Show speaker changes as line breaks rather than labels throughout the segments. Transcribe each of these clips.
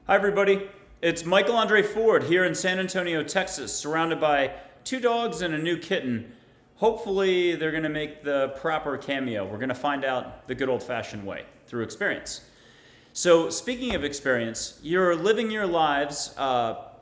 Hi everybody, it's Michael Andre Ford here in San Antonio, Texas, surrounded by 2 dogs and a new kitten. Hopefully they're going to make the proper cameo. We're going to find out the good old-fashioned way through experience. So speaking of experience, you're living your lives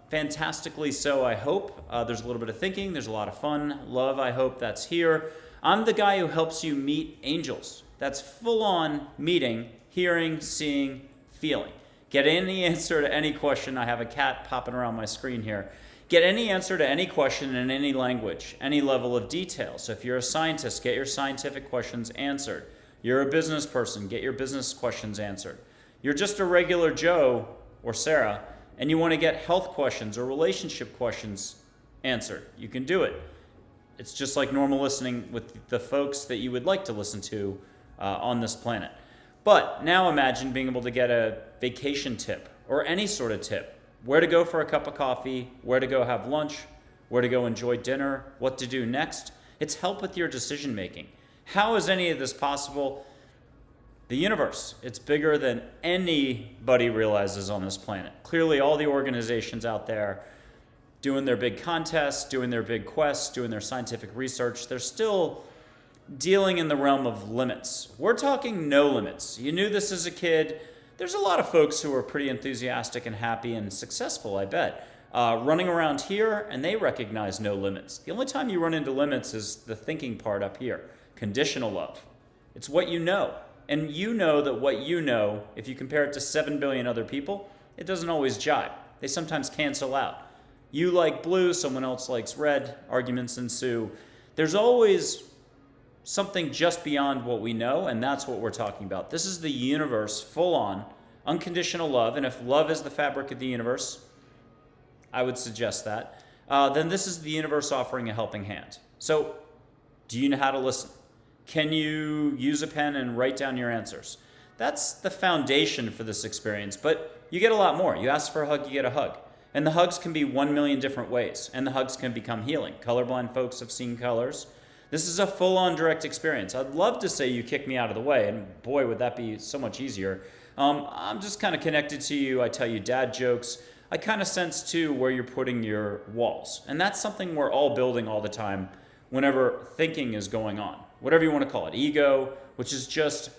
fantastically so, I hope. There's a little bit of thinking, there's a lot of fun, love, I hope that's here. I'm the guy who helps you meet angels. That's full-on meeting, hearing, seeing, feeling. Get any answer to any question. I have a cat popping around my screen here. Get any answer to any question in any language, any level of detail. So if you're a scientist, get your scientific questions answered. You're a business person, get your business questions answered. You're just a regular Joe or Sarah, and you want to get health questions or relationship questions answered. You can do it. It's just like normal listening with the folks that you would like to listen to on this planet. But now imagine being able to get a vacation tip or any sort of tip. Where to go for a cup of coffee, where to go have lunch, where to go enjoy dinner, what to do next. It's help with your decision making. How is any of this possible? The universe. It's bigger than anybody realizes on this planet. Clearly all the organizations out there doing their big contests, doing their big quests, doing their scientific research, they're still dealing in the realm of limits. We're talking no limits. You knew this as a kid. There's a lot of folks who are pretty enthusiastic and happy and successful, I bet, running around here, and they recognize no limits. The only time you run into limits is the thinking part up here, conditional love. It's what you know. And you know that what you know, if you compare it to 7 billion other people, it doesn't always jibe. They sometimes cancel out. You like blue, someone else likes red, arguments ensue. There's always something just beyond what we know, and that's what we're talking about. This is the universe, full on, unconditional love, and if love is the fabric of the universe, I would suggest that, then this is the universe offering a helping hand. So, do you know how to listen? Can you use a pen and write down your answers? That's the foundation for this experience, but you get a lot more. You ask for a hug, you get a hug. And the hugs can be 1 million different ways, and the hugs can become healing. Colorblind folks have seen colors. This is a full-on direct experience. I'd love to say you kick me out of the way, and boy, would that be so much easier. I'm just kind of connected to you. I tell you dad jokes. I kind of sense, too, where you're putting your walls. And that's something we're all building all the time whenever thinking is going on. Whatever you want to call it. Ego, which is just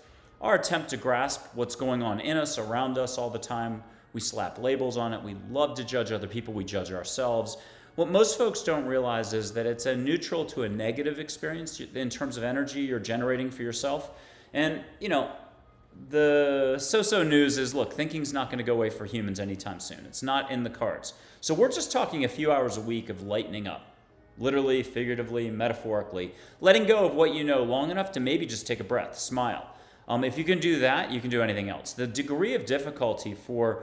our attempt to grasp what's going on in us, around us all the time. We slap labels on it. We love to judge other people. We judge ourselves. What most folks don't realize is that it's a neutral to a negative experience in terms of energy you're generating for yourself. And, you know, the so-so news is, look, thinking's not going to go away for humans anytime soon. It's not in the cards. So we're just talking a few hours a week of lightening up, literally, figuratively, metaphorically, letting go of what you know long enough to maybe just take a breath, smile. If you can do that, you can do anything else. The degree of difficulty for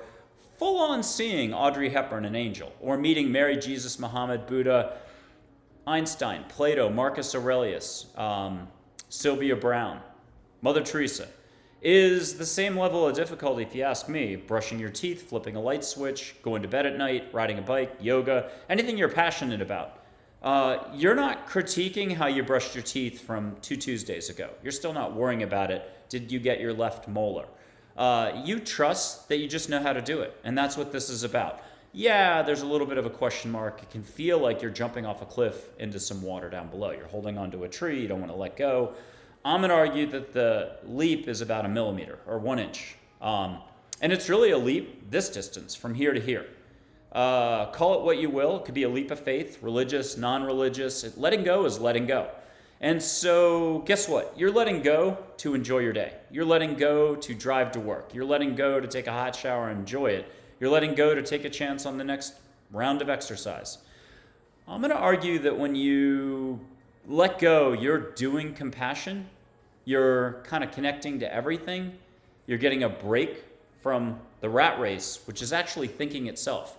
full-on seeing Audrey Hepburn, an angel, or meeting Mary, Jesus, Muhammad, Buddha, Einstein, Plato, Marcus Aurelius, Sylvia Brown, Mother Teresa, is the same level of difficulty, if you ask me. Brushing your teeth, flipping a light switch, going to bed at night, riding a bike, yoga, anything you're passionate about. You're not critiquing how you brushed your teeth from 2 Tuesdays ago. You're still not worrying about it. Did you get your left molar? You trust that you just know how to do it. And that's what this is about. Yeah, there's a little bit of a question mark. It can feel like you're jumping off a cliff into some water down below. You're holding onto a tree. You don't want to let go. I'm going to argue that the leap is about 1 millimeter or 1 inch. And it's really a leap this distance from here to here. Call it what you will. It could be a leap of faith, religious, non-religious. Letting go is letting go. And so guess what? You're letting go to enjoy your day. You're letting go to drive to work. You're letting go to take a hot shower and enjoy it. You're letting go to take a chance on the next round of exercise. I'm going to argue that when you let go, you're doing compassion. You're kind of connecting to everything. You're getting a break from the rat race, which is actually thinking itself.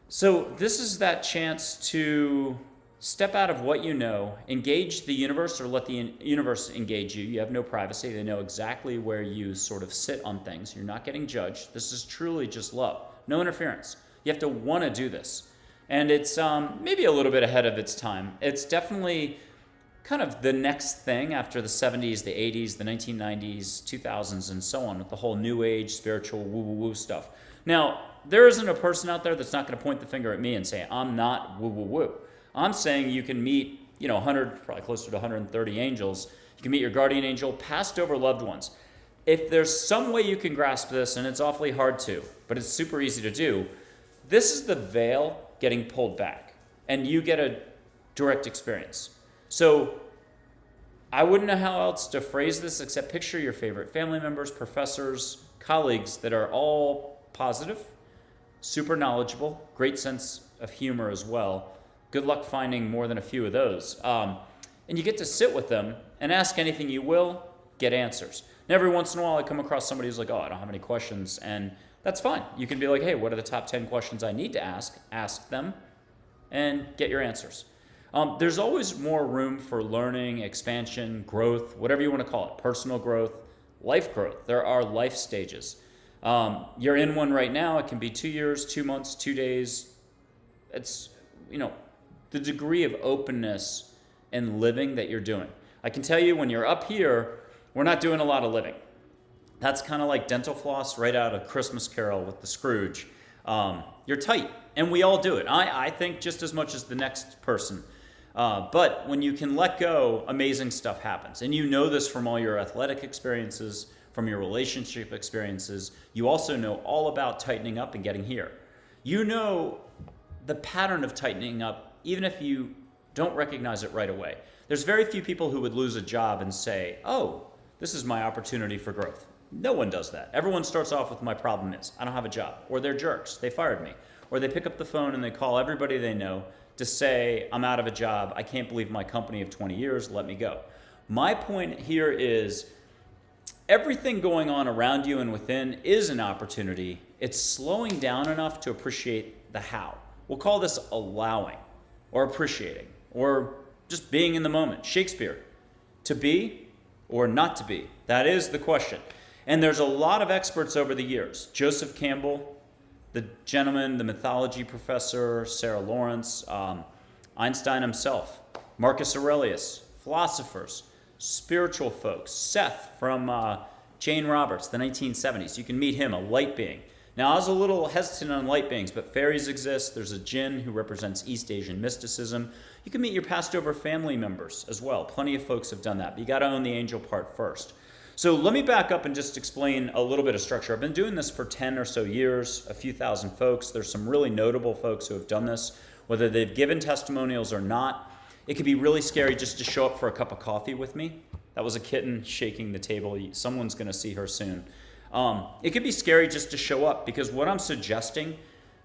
So this is that chance to step out of what you know, engage the universe, or let the universe engage you. You have no privacy. They know exactly where you sort of sit on things. You're not getting judged. This is truly just love. No interference. You have to want to do this. And it's maybe a little bit ahead of its time. It's definitely kind of the next thing after the 70s, the 80s, the 1990s, 2000s, and so on with the whole new age, spiritual, woo-woo-woo stuff. Now, there isn't a person out there that's not going to point the finger at me and say, I'm not woo-woo-woo. I'm saying you can meet, 100, probably closer to 130 angels. You can meet your guardian angel, passed over loved ones. If there's some way you can grasp this, and it's awfully hard to, but it's super easy to do, this is the veil getting pulled back, and you get a direct experience. So I wouldn't know how else to phrase this except picture your favorite family members, professors, colleagues that are all positive, super knowledgeable, great sense of humor as well. Good luck finding more than a few of those. And you get to sit with them and ask anything you will, get answers. And every once in a while I come across somebody who's like, oh, I don't have any questions. And that's fine. You can be like, hey, what are the top 10 questions I need to ask? Ask them and get your answers. There's always more room for learning, expansion, growth, whatever you want to call it, personal growth, life growth. There are life stages. You're in one right now. It can be 2 years, 2 months, 2 days. It's, the degree of openness and living that you're doing. I can tell you when you're up here, we're not doing a lot of living. That's kind of like dental floss right out of Christmas Carol with the Scrooge. You're tight, and we all do it. I think just as much as the next person. But when you can let go, amazing stuff happens. And you know this from all your athletic experiences, from your relationship experiences. You also know all about tightening up and getting here. You know the pattern of tightening up, even if you don't recognize it right away. There's very few people who would lose a job and say, oh, this is my opportunity for growth. No one does that. Everyone starts off with my problem is, I don't have a job. Or they're jerks, they fired me. Or they pick up the phone and they call everybody they know to say, I'm out of a job, I can't believe my company of 20 years, let me go. My point here is, everything going on around you and within is an opportunity. It's slowing down enough to appreciate the how. We'll call this allowing, or appreciating, or just being in the moment. Shakespeare, to be or not to be? That is the question. And there's a lot of experts over the years. Joseph Campbell, the gentleman, the mythology professor, Sarah Lawrence, Einstein himself, Marcus Aurelius, philosophers, spiritual folks, Seth from Jane Roberts, the 1970s. You can meet him, a light being. Now, I was a little hesitant on light beings, but fairies exist. There's a jinn who represents East Asian mysticism. You can meet your passed over family members as well. Plenty of folks have done that, but you got to own the angel part first. So let me back up and just explain a little bit of structure. I've been doing this for 10 or so years, a few thousand folks. There's some really notable folks who have done this, whether they've given testimonials or not. It can be really scary just to show up for a cup of coffee with me. That was a kitten shaking the table. Someone's going to see her soon. It could be scary just to show up because what I'm suggesting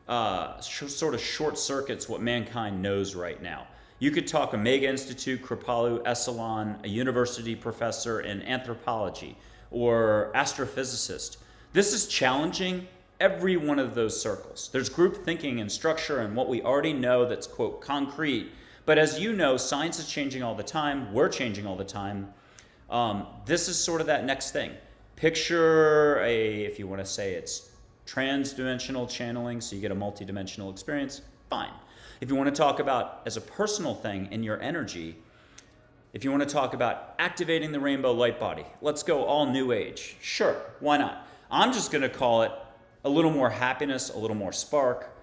sort of short circuits what mankind knows right now. You could talk Omega Institute, Kripalu, Esalen, a university professor in anthropology, or astrophysicist. This is challenging every one of those circles. There's group thinking and structure and what we already know that's, quote, concrete. But as you know, science is changing all the time. We're changing all the time. This is sort of that next thing. Picture if you want to say it's trans-dimensional channeling, so you get a multi-dimensional experience, fine. If you want to talk about as a personal thing in your energy, if you want to talk about activating the rainbow light body, let's go all new age. Sure, why not? I'm just going to call it a little more happiness, a little more spark.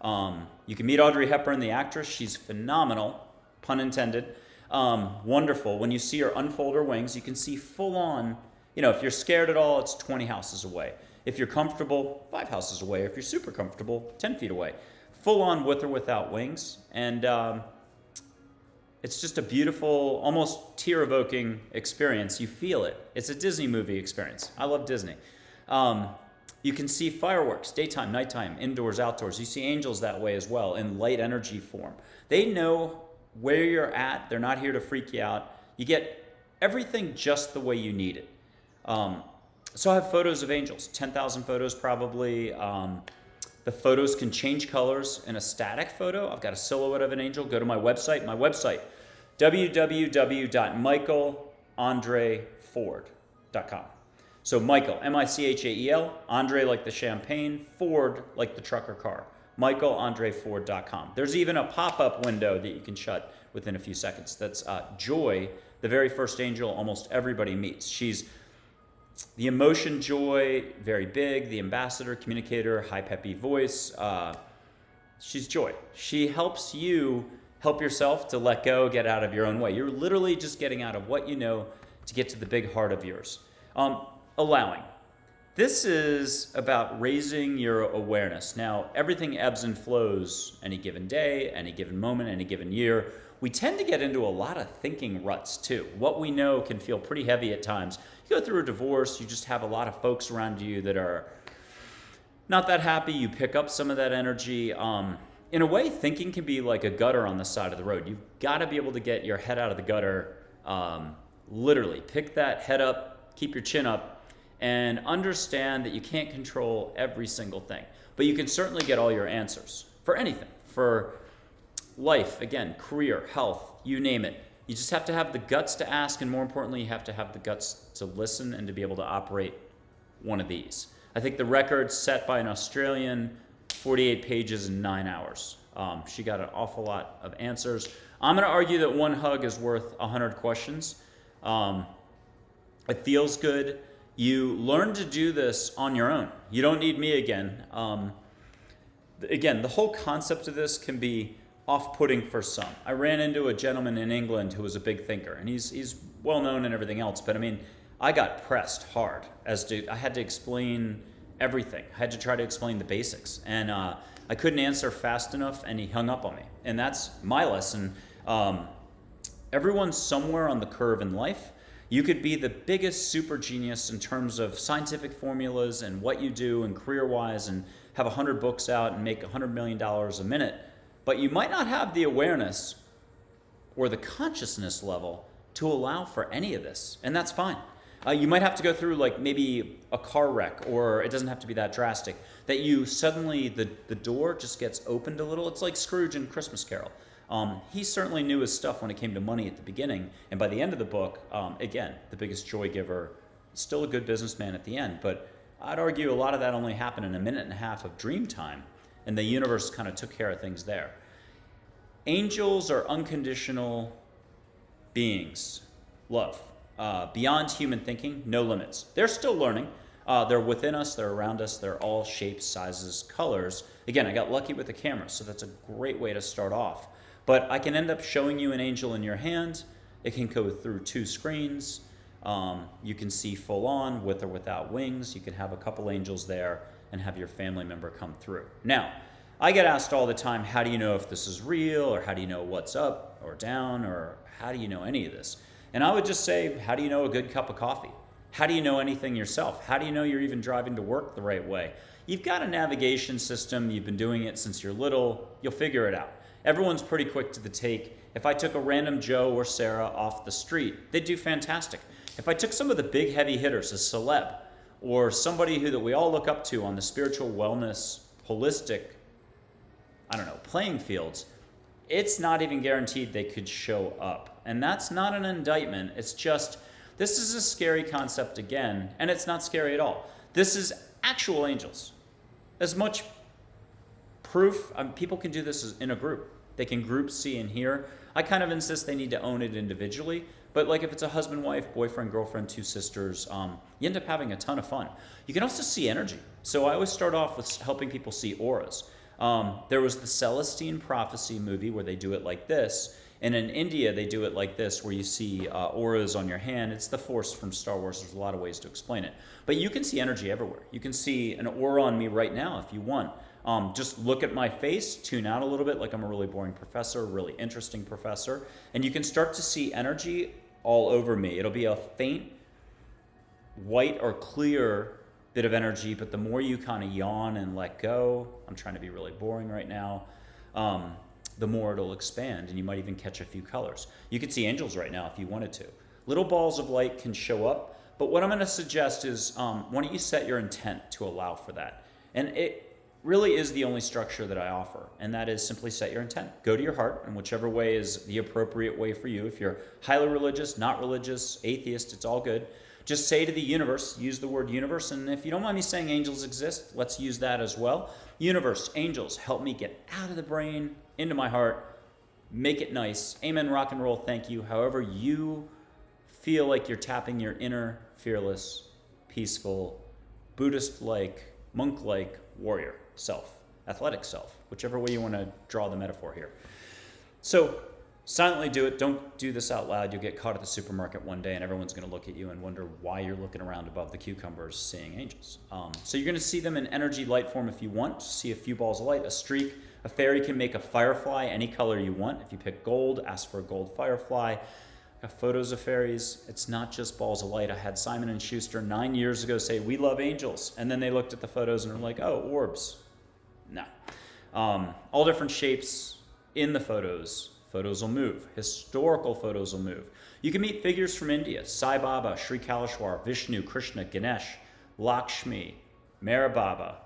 You can meet Audrey Hepburn, the actress. She's phenomenal, pun intended. Wonderful. When you see her unfold her wings, you can see full on. If you're scared at all, it's 20 houses away. If you're comfortable, 5 houses away. If you're super comfortable, 10 feet away. Full on with or without wings. And it's just a beautiful, almost tear-evoking experience. You feel it. It's a Disney movie experience. I love Disney. You can see fireworks, daytime, nighttime, indoors, outdoors. You see angels that way as well in light energy form. They know where you're at. They're not here to freak you out. You get everything just the way you need it. So I have photos of angels, 10,000 photos probably. The photos can change colors in a static photo. I've got a silhouette of an angel. Go to my website, www.michaelandreford.com. So Michael, M-I-C-H-A-E-L, Andre like the champagne, Ford like the trucker car. Michaelandreford.com. There's even a pop-up window that you can shut within a few seconds. That's Joy, the very first angel almost everybody meets. She's the emotion Joy, very big, the ambassador, communicator, high peppy voice. She's Joy. She helps you help yourself to let go, get out of your own way. You're literally just getting out of what you know to get to the big heart of yours. Allowing. This is about raising your awareness. Now, everything ebbs and flows any given day, any given moment, any given year. We tend to get into a lot of thinking ruts too. What we know can feel pretty heavy at times. You go through a divorce, you just have a lot of folks around you that are not that happy. You pick up some of that energy. In a way, thinking can be like a gutter on the side of the road. You've got to be able to get your head out of the gutter, literally. Pick that head up, keep your chin up, and understand that you can't control every single thing. But you can certainly get all your answers for anything. For life, again, career, health, you name it. You just have to have the guts to ask, and more importantly, you have to have the guts to listen and to be able to operate one of these. I think the record set by an Australian, 48 pages in 9 hours. She got an awful lot of answers. I'm going to argue that one hug is worth 100 questions. It feels good. You learn to do this on your own. You don't need me again. Again, the whole concept of this can be off-putting for some. I ran into a gentleman in England who was a big thinker, and he's well known and everything else, but I mean, I got pressed hard I had to explain everything. I had to try to explain the basics, and I couldn't answer fast enough, and he hung up on me. And that's my lesson. Everyone's somewhere on the curve in life. You could be the biggest super genius in terms of scientific formulas and what you do and career-wise and have 100 books out and make $100 million a minute, but you might not have the awareness or the consciousness level to allow for any of this, and that's fine. You might have to go through like maybe a car wreck, or it doesn't have to be that drastic, that you suddenly, the door just gets opened a little. It's like Scrooge in Christmas Carol. He certainly knew his stuff when it came to money at the beginning, and by the end of the book, again, the biggest joy giver, still a good businessman at the end, but I'd argue a lot of that only happened in a minute and a half of dream time, and the universe kind of took care of things there. Angels are unconditional beings, love, beyond human thinking, no limits. They're still learning. They're within us, they're around us, they're all shapes, sizes, colors. Again, I got lucky with the camera, so that's a great way to start off. But I can end up showing you an angel in your hand. It can go through 2 screens. You can see full on, with or without wings. You can have a couple angels there and have your family member come through. Now, I get asked all the time, how do you know if this is real, or how do you know what's up or down, or how do you know any of this? And I would just say, how do you know a good cup of coffee? How do you know anything yourself? How do you know you're even driving to work the right way? You've got a navigation system. You've been doing it since you're little. You'll figure it out. Everyone's pretty quick to the take. If I took a random Joe or Sarah off the street, they'd do fantastic. If I took some of the big heavy hitters, a celeb, or somebody that we all look up to on the spiritual wellness, holistic, playing fields, it's not even guaranteed they could show up. And that's not an indictment. It's just, this is a scary concept again, and it's not scary at all. This is actual angels. As much proof, people can do this in a group. They can group see and hear. I kind of insist they need to own it individually, but like if it's a husband, wife, boyfriend, girlfriend, 2 sisters, you end up having a ton of fun. You can also see energy. So I always start off with helping people see auras. There was the Celestine Prophecy movie where they do it like this, and in India they do it like this, where you see auras on your hand. It's the Force from Star Wars. There's a lot of ways to explain it. But you can see energy everywhere. You can see an aura on me right now if you want. Just look at my face, tune out a little bit like I'm a really boring professor, a really interesting professor, and you can start to see energy all over me. It'll be a faint white or clear bit of energy, but the more you kind of yawn and let go, I'm trying to be really boring right now, the more it'll expand, and you might even catch a few colors. You could see angels right now if you wanted to. Little balls of light can show up, but what I'm going to suggest is why don't you set your intent to allow for that? And it really is the only structure that I offer, and that is simply set your intent. Go to your heart, and whichever way is the appropriate way for you. If you're highly religious, not religious, atheist, it's all good. Just say to the universe, use the word universe, and if you don't mind me saying angels exist, let's use that as well. Universe, angels, help me get out of the brain, into my heart, make it nice. Amen, rock and roll, thank you. However you feel like you're tapping your inner, fearless, peaceful, Buddhist-like, monk-like warrior self, athletic self, whichever way you want to draw the metaphor here. So silently do it. Don't do this out loud. You'll get caught at the supermarket one day and everyone's going to look at you and wonder why you're looking around above the cucumbers seeing angels. So you're going to see them in energy light form if you want. See a few balls of light, a streak. A fairy can make a firefly any color you want. If you pick gold, ask for a gold firefly. Got photos of fairies. It's not just balls of light. I had Simon & Schuster 9 years ago say, we love angels. And then they looked at the photos and were like, oh, orbs. No. All different shapes in the photos. Photos will move. Historical photos will move. You can meet figures from India. Sai Baba, Sri Kaleshwar, Vishnu, Krishna, Ganesh, Lakshmi, Mera Baba,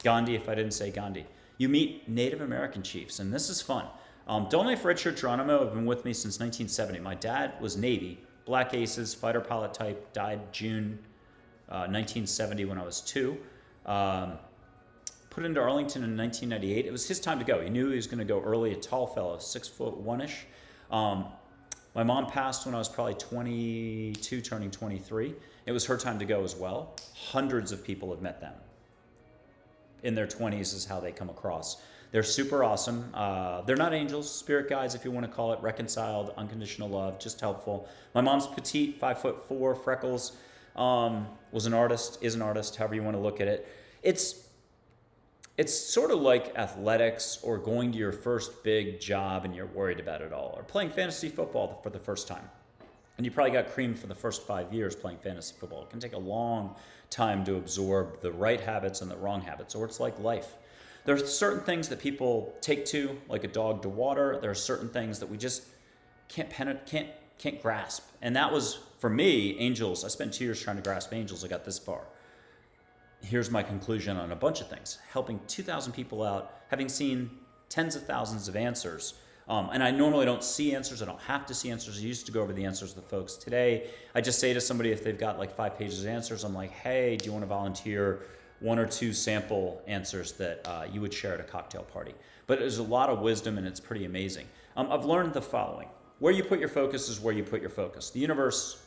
Gandhi, if I didn't say Gandhi. You meet Native American chiefs, and this is fun. Don't Life Richard Geronimo have been with me since 1970. My dad was Navy, Black Aces, fighter pilot type, died June 1970 when I was 2. Put into Arlington in 1998. It was his time to go. He knew he was going to go early, a tall fellow, 6'1"ish. My mom passed when I was probably 22, turning 23. It was her time to go as well. Hundreds of people have met them. In their 20s is how they come across. They're super awesome. They're not angels, spirit guides, if you want to call it, reconciled, unconditional love, just helpful. My mom's petite, 5'4", freckles, was an artist, is an artist, however you want to look at it. It's sort of like athletics or going to your first big job and you're worried about it all, or playing fantasy football for the first time. And you probably got creamed for the first 5 years playing fantasy football. It can take a long time to absorb the right habits and the wrong habits, or it's like life. There are certain things that people take to, like a dog to water. There are certain things that we just can't grasp. And that was, for me, angels. I spent 2 years trying to grasp angels. I got this far. Here's my conclusion on a bunch of things. Helping 2,000 people out, having seen tens of thousands of answers. And I normally don't see answers. I don't have to see answers. I used to go over the answers with folks. Today, I just say to somebody, if they've got like 5 pages of answers, I'm like, hey, do you want to volunteer 1 or 2 sample answers that you would share at a cocktail party? But there's a lot of wisdom and it's pretty amazing. I've learned the following. Where you put your focus is where you put your focus. The universe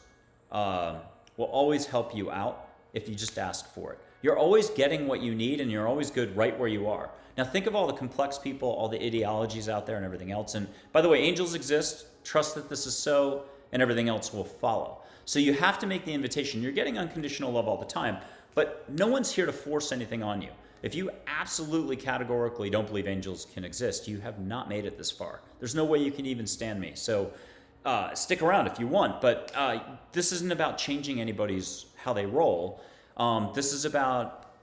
will always help you out if you just ask for it. You're always getting what you need and you're always good right where you are. Now think of all the complex people, all the ideologies out there and everything else. And by the way, angels exist. Trust that this is so, and everything else will follow. So you have to make the invitation. You're getting unconditional love all the time, but no one's here to force anything on you. If you absolutely categorically don't believe angels can exist, you have not made it this far. There's no way you can even stand me. So stick around if you want, but this isn't about changing anybody's how they roll. This is about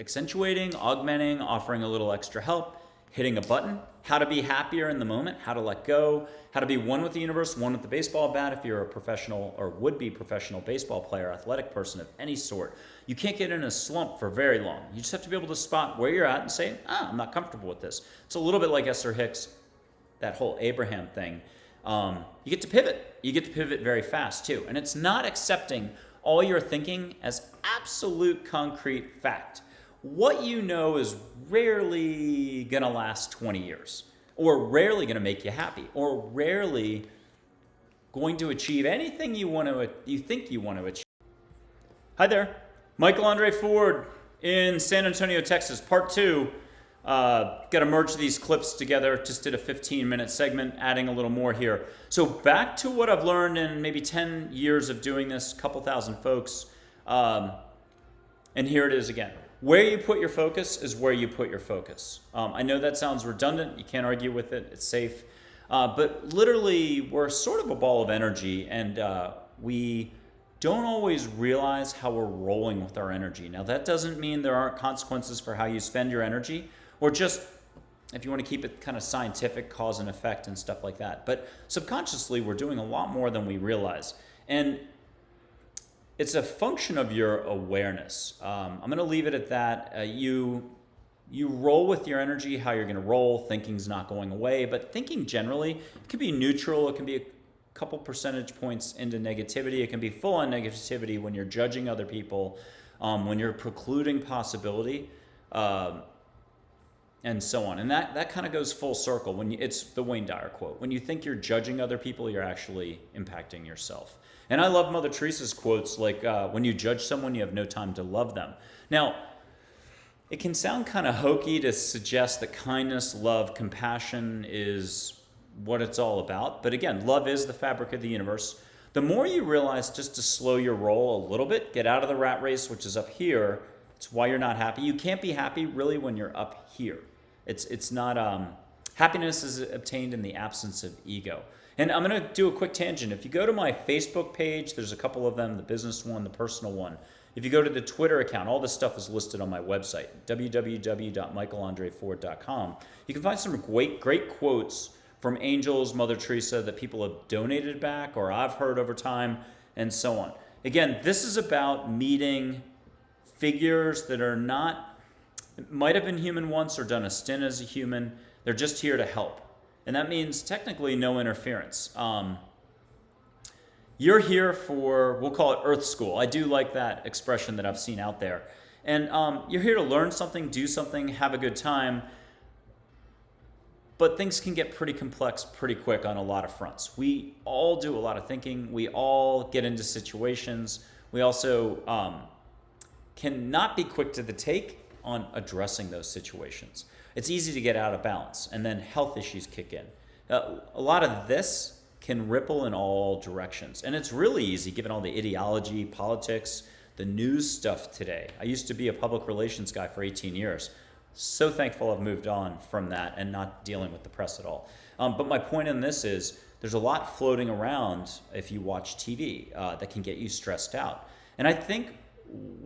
accentuating, augmenting, offering a little extra help, hitting a button, how to be happier in the moment, how to let go, how to be one with the universe, one with the baseball bat if you're a professional or would-be professional baseball player, athletic person of any sort. You can't get in a slump for very long. You just have to be able to spot where you're at and say, I'm not comfortable with this. It's a little bit like Esther Hicks, that whole Abraham thing. You get to pivot. You get to pivot very fast too. And it's not accepting all your thinking as absolute concrete fact. What you know is rarely gonna last 20 years, or rarely gonna make you happy, or rarely going to achieve anything you think you want to achieve. Hi there, Michael André Ford in San Antonio, Texas, part 2. Got to merge these clips together. Just did a 15-minute segment, adding a little more here. So back to what I've learned in maybe 10 years of doing this, a couple thousand folks. And here it is again. Where you put your focus is where you put your focus. I know that sounds redundant. You can't argue with it. It's safe. But literally, we're sort of a ball of energy, and we don't always realize how we're rolling with our energy. Now, that doesn't mean there aren't consequences for how you spend your energy, or just, if you want to keep it kind of scientific, cause and effect and stuff like that. But subconsciously, we're doing a lot more than we realize. And it's a function of your awareness. I'm going to leave it at that. You roll with your energy, how you're going to roll. Thinking's not going away, but thinking generally, it can be neutral. It can be a couple percentage points into negativity. It can be full on negativity when you're judging other people, when you're precluding possibility. and so on. And that kind of goes full circle. It's the Wayne Dyer quote. When you think you're judging other people, you're actually impacting yourself. And I love Mother Teresa's quotes, like, when you judge someone, you have no time to love them. Now, it can sound kind of hokey to suggest that kindness, love, compassion is what it's all about. But again, love is the fabric of the universe. The more you realize just to slow your roll a little bit, get out of the rat race, which is up here. It's why you're not happy. You can't be happy really when you're up here. It's not, happiness is obtained in the absence of ego. And I'm going to do a quick tangent. If you go to my Facebook page, there's a couple of them, the business one, the personal one. If you go to the Twitter account, all this stuff is listed on my website, www.michaelandreford.com. You can find some great quotes from angels, Mother Teresa, that people have donated back or I've heard over time, and so on. Again, this is about meeting figures that are not, might have been human once or done a stint as a human. They're just here to help. And that means technically no interference. You're here for, we'll call it Earth School. I do like that expression that I've seen out there. And you're here to learn something, do something, have a good time. But things can get pretty complex pretty quick on a lot of fronts. We all do a lot of thinking. We all get into situations. We also can not be quick to the take on addressing those situations. It's easy to get out of balance, and then health issues kick in. A lot of this can ripple in all directions, and it's really easy given all the ideology, politics, the news stuff today. I used to be a public relations guy for 18 years. So thankful I've moved on from that and not dealing with the press at all. But my point in this is there's a lot floating around if you watch TV that can get you stressed out. And I think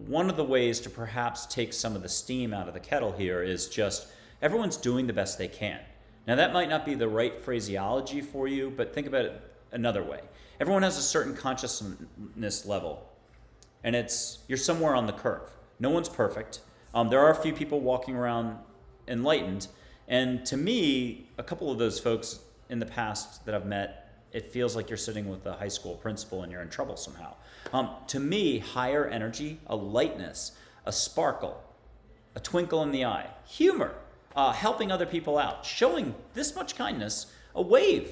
one of the ways to perhaps take some of the steam out of the kettle here is just everyone's doing the best they can. Now, that might not be the right phraseology for you, but think about it another way. Everyone has a certain consciousness level, and you're somewhere on the curve. No one's perfect. There are a few people walking around enlightened, and to me, a couple of those folks in the past that I've met, it feels like you're sitting with a high school principal and you're in trouble somehow. To me, higher energy, a lightness, a sparkle, a twinkle in the eye, humor, helping other people out, showing this much kindness, a wave,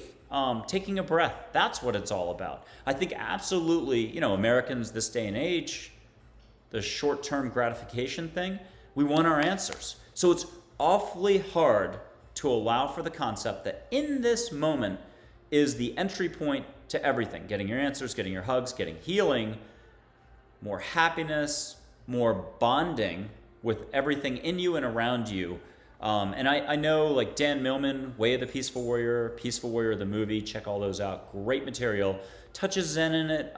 taking a breath. That's what it's all about. I think absolutely, Americans this day and age, the short-term gratification thing, we want our answers. So it's awfully hard to allow for the concept that in this moment is the entry point to everything. Getting your answers, getting your hugs, getting healing, more happiness, more bonding with everything in you and around you. And I know, like Dan Millman, Way of the Peaceful Warrior the movie, check all those out. Great material. Touches Zen in it.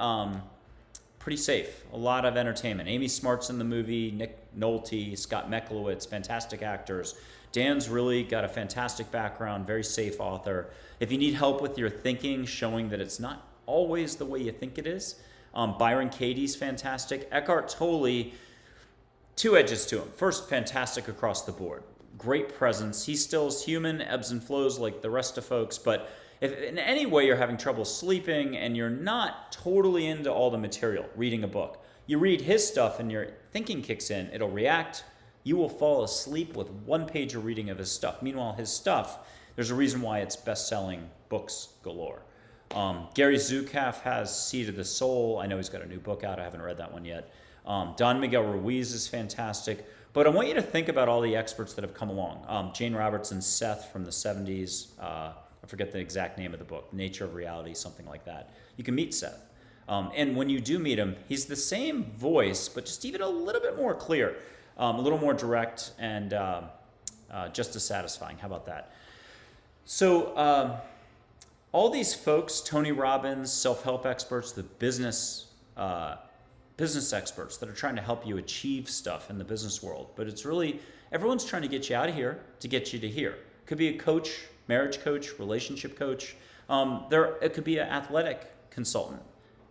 Pretty safe. A lot of entertainment. Amy Smart's in the movie, Nick Nolte, Scott Micklowitz, fantastic actors. Dan's really got a fantastic background, very safe author. If you need help with your thinking, showing that it's not always the way you think it is, Byron Katie's fantastic. Eckhart Tolle, two edges to him. First, fantastic across the board. Great presence. He still is human, ebbs and flows like the rest of folks, but if in any way you're having trouble sleeping and you're not totally into all the material, reading a book, you read his stuff and your thinking kicks in, it'll react, you will fall asleep with one page of reading of his stuff. Meanwhile, his stuff, there's a reason why it's best-selling books galore. Gary Zukav has Seed of the Soul. I know he's got a new book out. I haven't read that one yet. Don Miguel Ruiz is fantastic. But I want you to think about all the experts that have come along. Jane Robertson's Seth from the 70s. I forget the exact name of the book, Nature of Reality, something like that. You can meet Seth. And when you do meet him, he's the same voice, but just even a little bit more clear, a little more direct, and just as satisfying. How about that? So all these folks, Tony Robbins, self-help experts, the business experts that are trying to help you achieve stuff in the business world. But it's really, everyone's trying to get you out of here to get you to here. Could be a coach, marriage coach, relationship coach. It could be an athletic consultant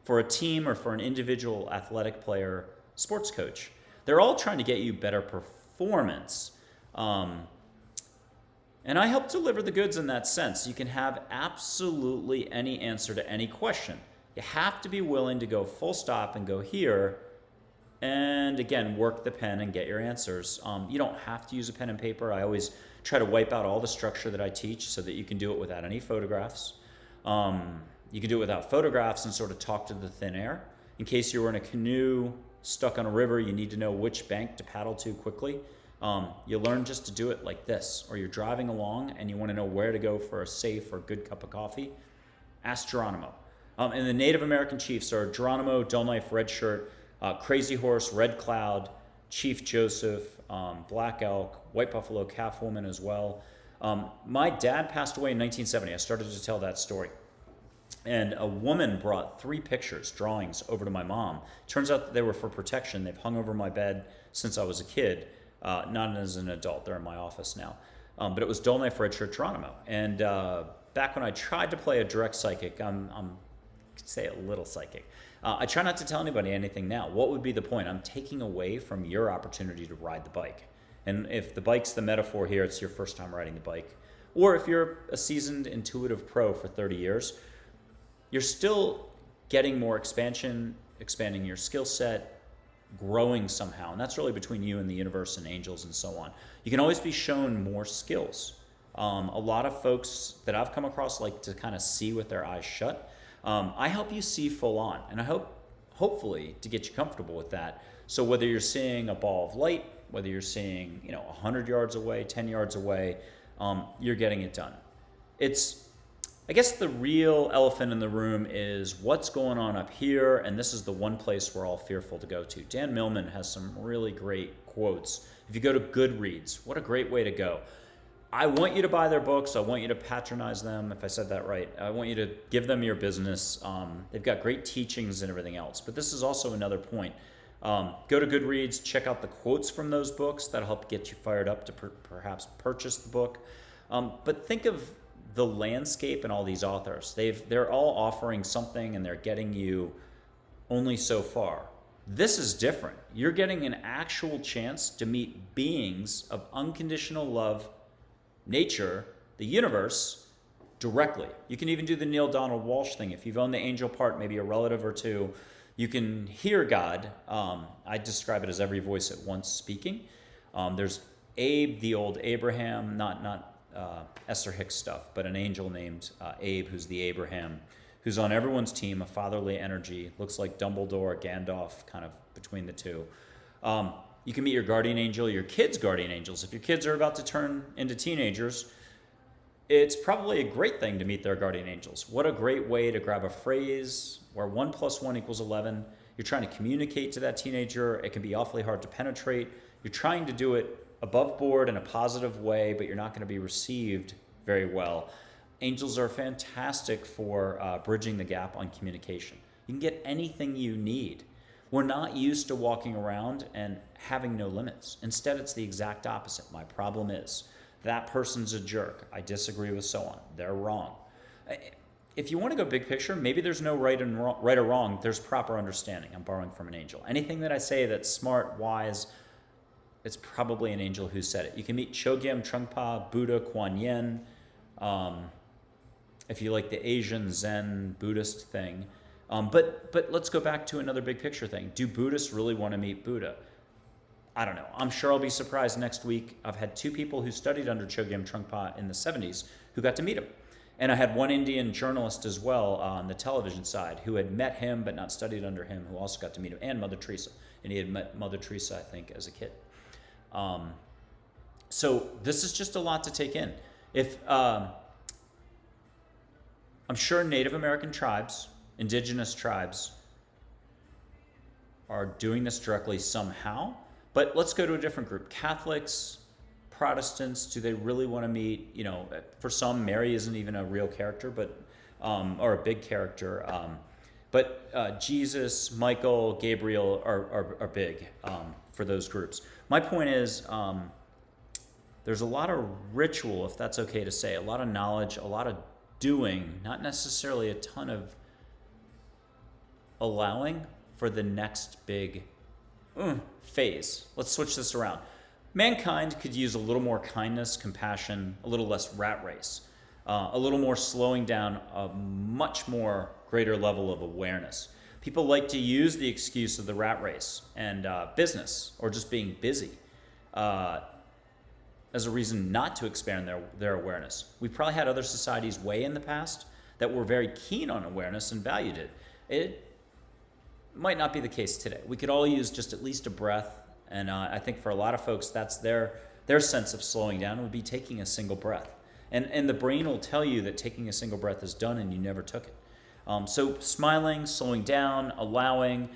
for a team or for an individual athletic player, sports coach. They're all trying to get you better performance. And I help deliver the goods in that sense. You can have absolutely any answer to any question. You have to be willing to go full stop and go, here And again, work the pen and get your answers. You don't have to use a pen and paper. I always try to wipe out all the structure that I teach so that you can do it without any photographs. You can do it without photographs and sort of talk to the thin air. In case you were in a canoe stuck on a river, you need to know which bank to paddle to quickly. You learn just to do it like this. Or you're driving along and you want to know where to go for a safe or good cup of coffee. Ask Geronimo. And the Native American chiefs are Geronimo, Dull Knife, Red Shirt, Crazy Horse, Red Cloud, Chief Joseph, Black Elk, White Buffalo, Calf Woman as well. My dad passed away in 1970. I started to tell that story. And a woman brought 3 pictures, drawings, over to my mom. Turns out that they were for protection. They've hung over my bed since I was a kid, not as an adult. They're in my office now. But it was Dull Knife, Red Shirt, Geronimo. And back when I tried to play a direct psychic, I'm say a little psychic. I try not to tell anybody anything now. What would be the point? I'm taking away from your opportunity to ride the bike. And if the bike's the metaphor here, it's your first time riding the bike. Or if you're a seasoned intuitive pro for 30 years, you're still getting more expansion, expanding your skill set, growing somehow. And that's really between you and the universe and angels and so on. You can always be shown more skills. A lot of folks that I've come across like to kind of see with their eyes shut. I help you see full on, and I hopefully to get you comfortable with that. So whether you're seeing a ball of light, whether you're seeing 100 yards away, 10 yards away, you're getting it done. I guess the real elephant in the room is what's going on up here, and this is the one place we're all fearful to go to. Dan Millman has some really great quotes. If you go to Goodreads, what a great way to go. I want you to buy their books. I want you to patronize them, if I said that right. I want you to give them your business. They've got great teachings and everything else. But this is also another point. Go to Goodreads, check out the quotes from those books. That'll help get you fired up to perhaps purchase the book. But think of the landscape and all these authors. They're all offering something and they're getting you only so far. This is different. You're getting an actual chance to meet beings of unconditional love, nature, the universe, directly. You can even do the Neil Donald Walsh thing. If you've owned the angel part, maybe a relative or two, you can hear God. I describe it as every voice at once speaking. There's Abe, the old Abraham, not Esther Hicks stuff, but an angel named Abe, who's the Abraham, who's on everyone's team, a fatherly energy, looks like Dumbledore, Gandalf, kind of between the two. You can meet your guardian angel, your kids' guardian angels. If your kids are about to turn into teenagers, it's probably a great thing to meet their guardian angels. What a great way to grab a phrase where 1 + 1 = 11. You're trying to communicate to that teenager. It can be awfully hard to penetrate. You're trying to do it above board in a positive way, but you're not going to be received very well. Angels are fantastic for bridging the gap on communication. You can get anything you need. We're not used to walking around and having no limits. Instead, it's the exact opposite. My problem is that person's a jerk. I disagree with so on. They're wrong. If you want to go big picture, maybe there's no right or wrong. There's proper understanding. I'm borrowing from an angel. Anything that I say that's smart, wise, it's probably an angel who said it. You can meet Chogyam Trungpa, Buddha, Kuan Yin. If you like the Asian Zen Buddhist thing. But let's go back to another big picture thing. Do Buddhists really want to meet Buddha? I don't know. I'm sure I'll be surprised next week. I've had 2 people who studied under Chogyam Trungpa in the 70s who got to meet him. And I had one Indian journalist as well on the television side who had met him but not studied under him, who also got to meet him, and Mother Teresa. And he had met Mother Teresa, I think, as a kid. So this is just a lot to take in. I'm sure Native American tribes, indigenous tribes, are doing this directly somehow. But let's go to a different group. Catholics, Protestants, do they really want to meet? For some, Mary isn't even a real character, but or a big character. But Jesus, Michael, Gabriel are big for those groups. My point is, there's a lot of ritual, if that's okay to say, a lot of knowledge, a lot of doing, not necessarily a ton of allowing for the next big phase. Let's switch this around. Mankind could use a little more kindness, compassion, a little less rat race, a little more slowing down, a much more greater level of awareness. People like to use the excuse of the rat race and business or just being busy as a reason not to expand their awareness. We've probably had other societies way in the past that were very keen on awareness and valued it. It might not be the case today. We could all use just at least a breath, and I think for a lot of folks, that's their sense of slowing down would be taking a single breath. And the brain will tell you that taking a single breath is done and you never took it. So smiling, slowing down, allowing,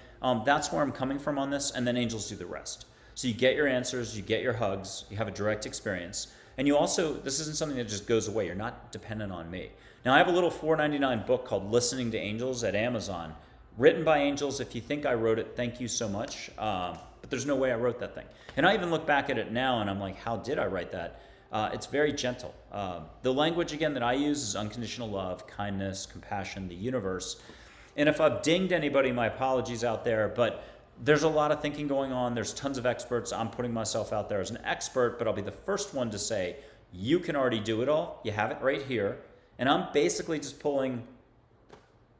that's where I'm coming from on this, and then angels do the rest. So you get your answers, you get your hugs, you have a direct experience, and you also, this isn't something that just goes away, you're not dependent on me. Now I have a little $4.99 book called Listening to Angels at Amazon, written by angels. If you think I wrote it, thank you so much, but there's no way I wrote that thing. And I even look back at it now and I'm like, how did I write that? It's very gentle. The language, again, that I use is unconditional love, kindness, compassion, the universe. And if I've dinged anybody, my apologies out there, but there's a lot of thinking going on. There's tons of experts. I'm putting myself out there as an expert, but I'll be the first one to say, you can already do it all. You have it right here. And I'm basically just pulling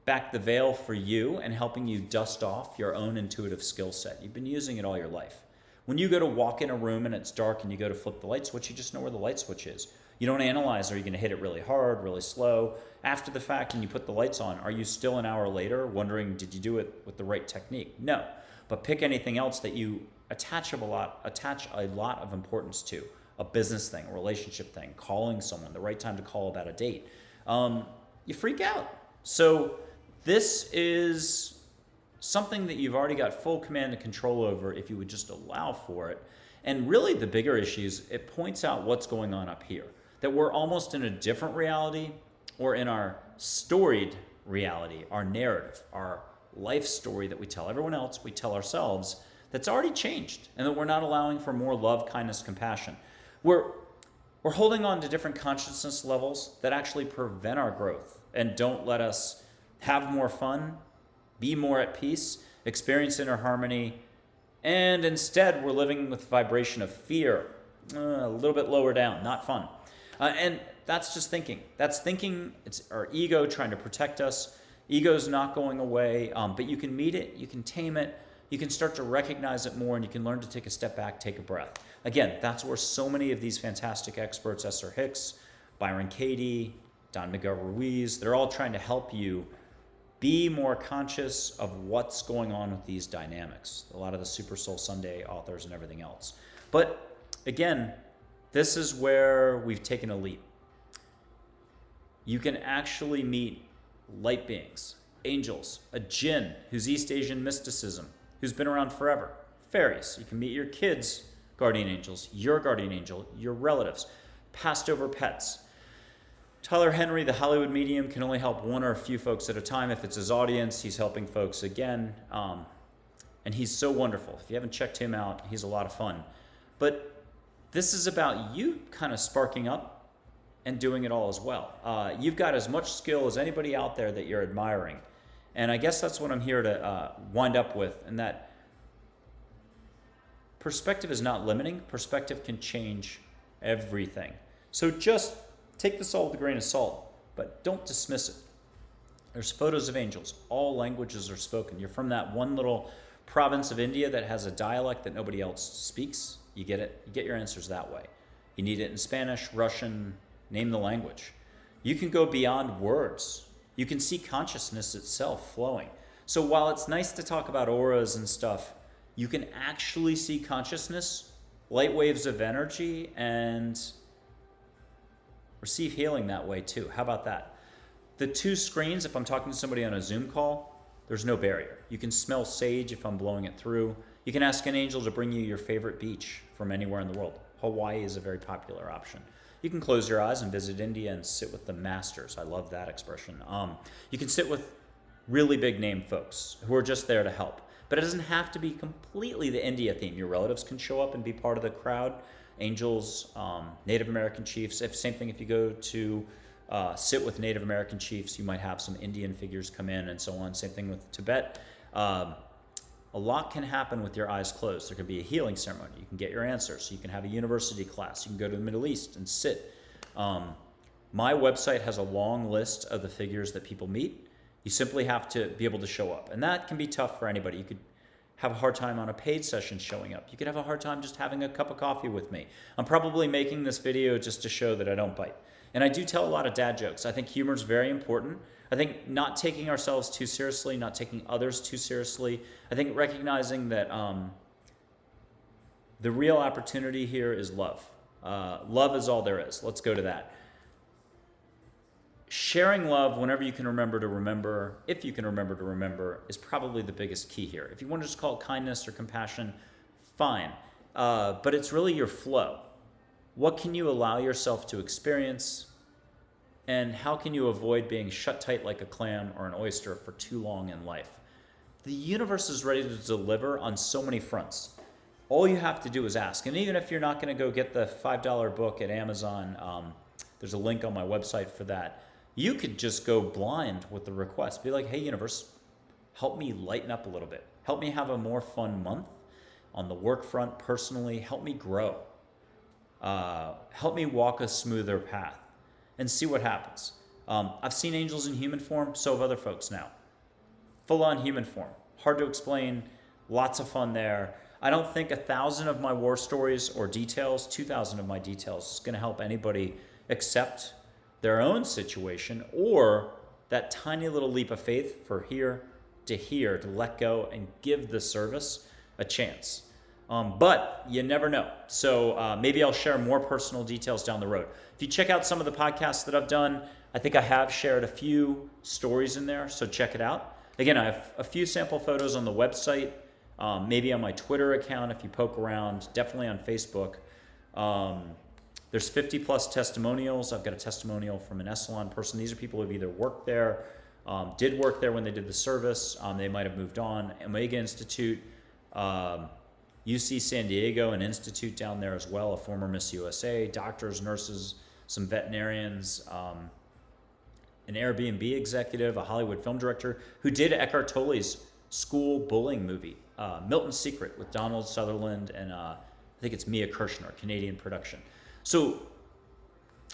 back the veil for you and helping you dust off your own intuitive skill set. You've been using it all your life. When you go to walk in a room and it's dark and you go to flip the light switch, you just know where the light switch is. You don't analyze, are you going to hit it really hard, really slow? After the fact, and you put the lights on, are you still an hour later wondering, did you do it with the right technique? No. But pick anything else that you attach a lot of importance to. A business thing, a relationship thing, calling someone, the right time to call about a date. You freak out. So this is something that you've already got full command and control over if you would just allow for it. And really the bigger issues, it points out what's going on up here. That we're almost in a different reality, or in our storied reality, our narrative, our life story that we tell everyone else, we tell ourselves, that's already changed, and that we're not allowing for more love, kindness, compassion. We're holding on to different consciousness levels that actually prevent our growth and don't let us have more fun, be more at peace, experience inner harmony, and instead we're living with vibration of fear, a little bit lower down, not fun. And that's just thinking. That's thinking, it's our ego trying to protect us. Ego's not going away, but you can meet it, you can tame it, you can start to recognize it more, and you can learn to take a step back, take a breath. Again, that's where so many of these fantastic experts, Esther Hicks, Byron Katie, Don Miguel Ruiz, they're all trying to help you be more conscious of what's going on with these dynamics. A lot of the Super Soul Sunday authors and everything else. But again, this is where we've taken a leap. You can actually meet light beings, angels, a jinn who's East Asian mysticism, who's been around forever, fairies. You can meet your kids' guardian angels, your guardian angel, your relatives, passed over pets. Tyler Henry, the Hollywood medium, can only help one or a few folks at a time. If it's his audience, he's helping folks again. And he's so wonderful. If you haven't checked him out, he's a lot of fun. But this is about you kind of sparking up and doing it all as well. You've got as much skill as anybody out there that you're admiring. And I guess that's what I'm here to wind up with, and that perspective is not limiting. Perspective can change everything. So just take this all with a grain of salt, but don't dismiss it. There's photos of angels. All languages are spoken. You're from that one little province of India that has a dialect that nobody else speaks. You get it. You get your answers that way. You need it in Spanish, Russian, name the language. You can go beyond words. You can see consciousness itself flowing. So while it's nice to talk about auras and stuff, you can actually see consciousness, light waves of energy, and receive healing that way too. How about that? The two screens, if I'm talking to somebody on a Zoom call, there's no barrier. You can smell sage if I'm blowing it through. You can ask an angel to bring you your favorite beach from anywhere in the world. Hawaii is a very popular option. You can close your eyes and visit India and sit with the masters. I love that expression. You can sit with really big name folks who are just there to help. But it doesn't have to be completely the India theme. Your relatives can show up and be part of the crowd. Angels, Native American chiefs. Same thing if you go to sit with Native American chiefs, you might have some Indian figures come in and so on. Same thing with Tibet. A lot can happen with your eyes closed. There could be a healing ceremony. You can get your answers. You can have a university class. You can go to the Middle East and sit. My website has a long list of the figures that people meet. You simply have to be able to show up. And that can be tough for anybody. You could have a hard time on a paid session showing up. You could have a hard time just having a cup of coffee with me. I'm probably making this video just to show that I don't bite. And I do tell a lot of dad jokes. I think humor is very important. I think not taking ourselves too seriously, not taking others too seriously. I think recognizing that the real opportunity here is love. Love is all there is. Let's go to that. Sharing love whenever you can remember to remember, if you can remember to remember, is probably the biggest key here. If you want to just call it kindness or compassion, fine. But it's really your flow. What can you allow yourself to experience? And how can you avoid being shut tight like a clam or an oyster for too long in life? The universe is ready to deliver on so many fronts. All you have to do is ask. And even if you're not going to go get the $5 book at Amazon, there's a link on my website for that. You could just go blind with the request. Be like, hey, universe, help me lighten up a little bit. Help me have a more fun month on the work front personally. Help me grow. Help me walk a smoother path and see what happens. I've seen angels in human form, so have other folks now. Full-on human form. Hard to explain. Lots of fun there. I don't think 1,000 of my war stories or details, 2,000 of my details is going to help anybody accept their own situation or that tiny little leap of faith for here, to let go and give the service a chance. But you never know. So maybe I'll share more personal details down the road. If you check out some of the podcasts that I've done, I think I have shared a few stories in there, so check it out. Again, I have a few sample photos on the website, maybe on my Twitter account if you poke around, definitely on Facebook. There's 50 plus testimonials. I've got a testimonial from an Esalen person. These are people who've either worked there, did work there when they did the service. They might have moved on. Omega Institute, UC San Diego, an institute down there as well, a former Miss USA, doctors, nurses, some veterinarians, an Airbnb executive, a Hollywood film director who did Eckhart Tolle's school bullying movie, Milton's Secret, with Donald Sutherland and I think it's Mia Kirshner, Canadian production. So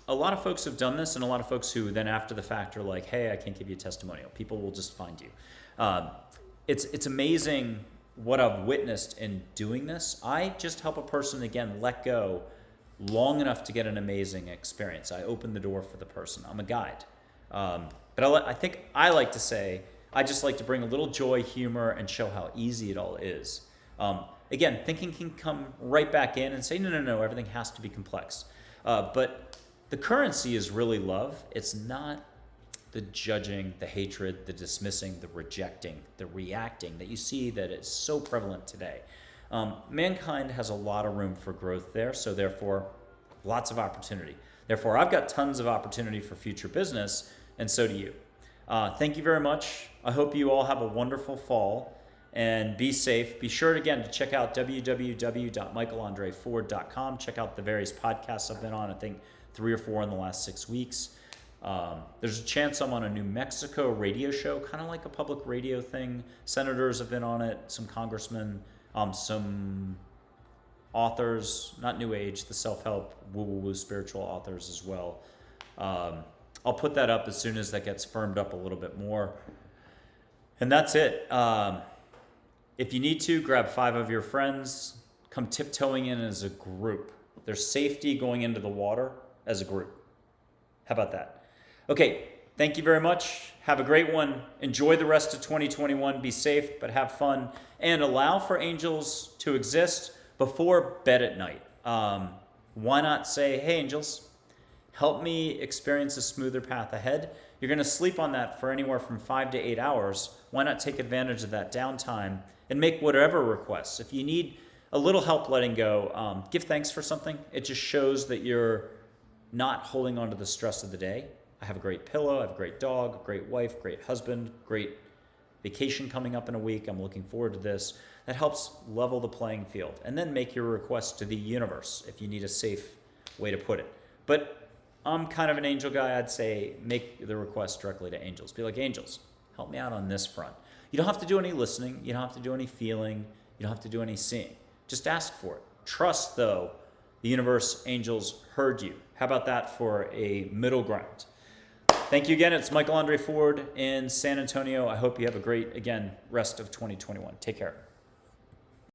a lot of folks have done this, and a lot of folks who then after the fact are like, hey, I can't give you a testimonial. People will just find you. It's amazing what I've witnessed in doing this. I just help a person, again, let go long enough to get an amazing experience. I open the door for the person. I'm a guide. But I think I like to say, I just like to bring a little joy, humor, and show how easy it all is. Again, thinking can come right back in and say, no, everything has to be complex. But the currency is really love. It's not the judging, the hatred, the dismissing, the rejecting, the reacting that you see that is so prevalent today. Mankind has a lot of room for growth there, so therefore, lots of opportunity. Therefore, I've got tons of opportunity for future business, and so do you. Thank you very much. I hope you all have a wonderful fall. And be safe. Be sure, again, to check out www.michaelandreford.com. Check out the various podcasts I've been on, I think 3 or 4 in the last 6 weeks. There's a chance I'm on a New Mexico radio show, kind of like a public radio thing. Senators have been on it, some congressmen, some authors, not New Age, the self-help, woo-woo-woo spiritual authors as well. I'll put that up as soon as that gets firmed up a little bit more. And that's it. If you need to, grab 5 of your friends, come tiptoeing in as a group. There's safety going into the water as a group. How about that? Okay, thank you very much. Have a great one. Enjoy the rest of 2021. Be safe, but have fun. And allow for angels to exist before bed at night. Why not say, hey, angels, help me experience a smoother path ahead. You're going to sleep on that for anywhere from 5 to 8 hours. Why not take advantage of that downtime and make whatever requests? If you need a little help letting go, give thanks for something. It just shows that you're not holding on to the stress of the day. I have a great pillow. I have a great dog, a great wife, great husband, great vacation coming up in a week. I'm looking forward to this. That helps level the playing field. And then make your request to the universe if you need a safe way to put it. But I'm kind of an angel guy. I'd say make the request directly to angels. Be like, angels, help me out on this front. You don't have to do any listening. You don't have to do any feeling. You don't have to do any seeing. Just ask for it. Trust, though, the universe, angels heard you. How about that for a middle ground? Thank you again. It's Michael Andre Ford in San Antonio. I hope you have a great, again, rest of 2021. Take care.